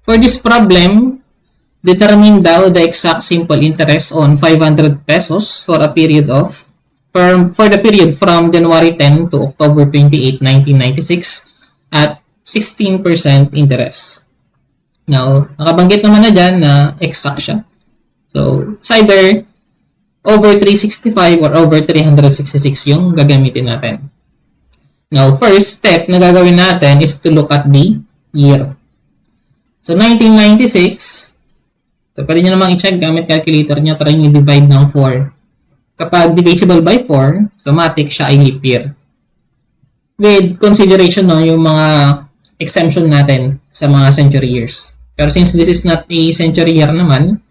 For this problem, determine daw the exact simple interest on 500 pesos for a period of for the period from January 10 to October 28, 1996 at 16% interest. Now, nakabanggit naman na dyan na exact siya. So, it's either over 365 or over 366 yung gagamitin natin. Now, first step na gagawin natin is to look at the year. So, 1996, so pwede nyo namang i-check gamit calculator nyo, try nyo divide ng 4. Kapag divisible by 4, so matik siya ay leap year. With consideration no, yung mga exemption natin sa mga century years. Pero since this is not a century year naman,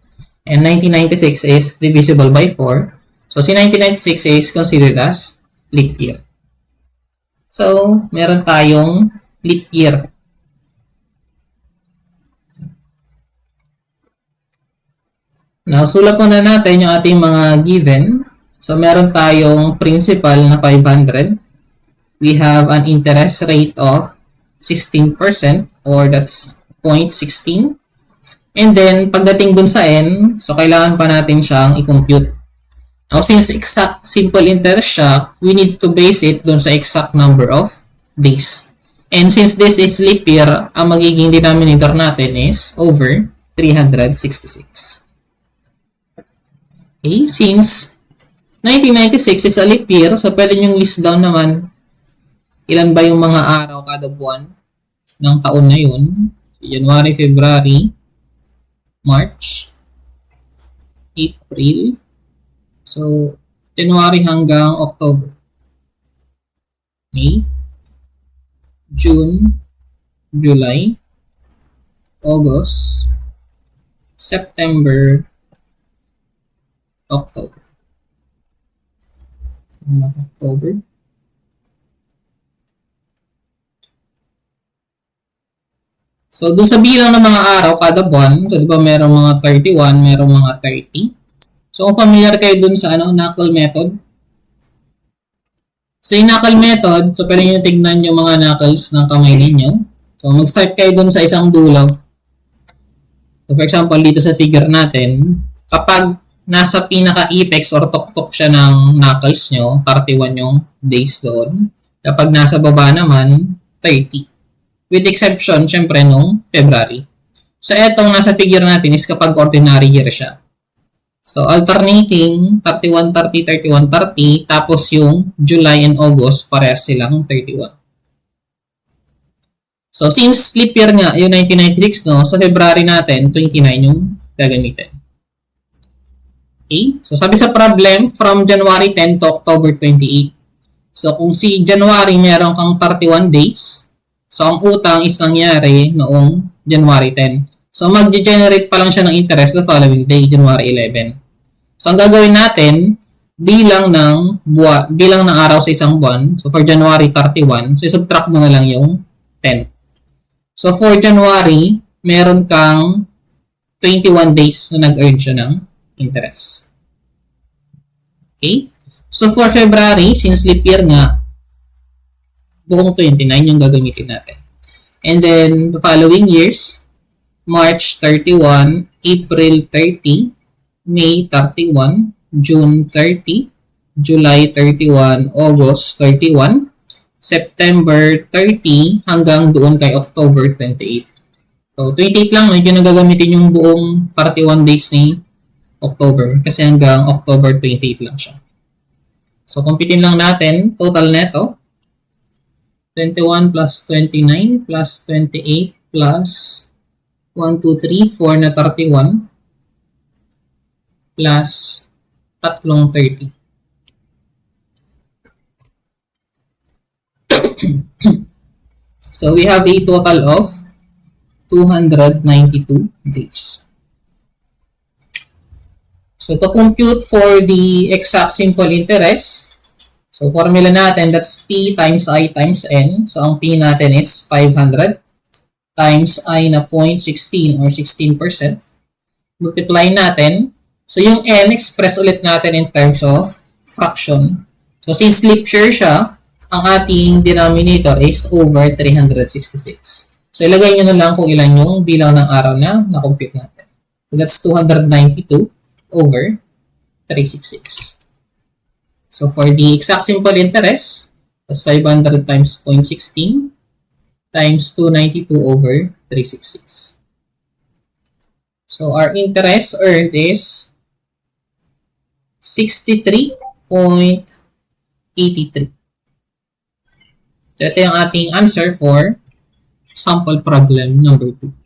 and 1996 is divisible by 4, so si 1996 is considered as leap year. So, meron tayong leap year. Now, sulat muna natin yung ating mga given. So, meron tayong principal na 500. We have an interest rate of 16% or that's 0.16. And then, pagdating dun sa N, so kailangan pa natin siyang i-compute. Now, since exact simple interest siya, we need to base it dun sa exact number of days. And since this is leap year, ang magiging denominator natin is over 366. Okay, since 1996 is a leap year, so pwede nyo list down naman ilan ba yung mga araw kada buwan ng taon na yun. January, February, March, April, so January hanggang October, May, June, July, August, September, October. October. So, doon sa bilang ng mga araw kada buwan, so di ba merong mga 31, merong mga 30. So, kung familiar kayo dun sa knuckle method. So, yung knuckle method, so pwede nyo tignan yung mga knuckles ng kamay ninyo. So, mag-start kayo dun sa isang dulo. So, for example, dito sa figure natin, kapag nasa pinaka-apex or tuktok siya ng knuckles nyo, 31 yung days doon. Kapag nasa baba naman, 30. With exception, syempre, nung February. So, etong nasa figure natin is kapag ordinary year siya. So, alternating 31, 30, 31, 30, tapos yung July and August, parehas silang 31. So, since leap year nga, yung 1996, no, sa February natin, 29 yung gagamitin. Okay? So, sabi sa problem, from January 10 to October 28. So, kung si January meron kang 31 days, so, ang utang is nangyari noong January 10. So, mag-generate pa lang siya ng interest the following day, January 11. So, ang gagawin natin, bilang ng araw sa isang buwan, so for January 31, so subtract mo na lang yung 10. So, for January, meron kang 21 days na nag-earn siya ng interest. Okay? So, for February, since leap year nga, buong 29 yung gagamitin natin. And then, the following years, March 31, April 30, May 31, June 30, July 31, August 31, September 30, hanggang doon kay October 28. So, 28 lang, medyo nagagamitin yung buong 31 days ni October kasi hanggang October 28 lang siya. So, computin lang natin, total neto, 21 plus 29 plus 28 plus 1, 2, 3, 4 na 31 plus tatlong 30. So, we have a total of 292 days. So, to compute for the exact simple interest, so, formula natin, that's P times I times N. So, ang P natin is 500 times I na 0.16 or 16%. Multiply natin. So, yung N, express ulit natin in terms of fraction. So, since leap year siya, ang ating denominator is over 366. So, So, ilagay nyo na lang kung ilan yung bilang ng araw na na-compute natin. So, that's 292 over 366. So, for the exact simple interest, that's 500 times 0.16 times 292 over 366. So, our interest earned is 63.83. So, ito yung ating answer for sample problem number 2.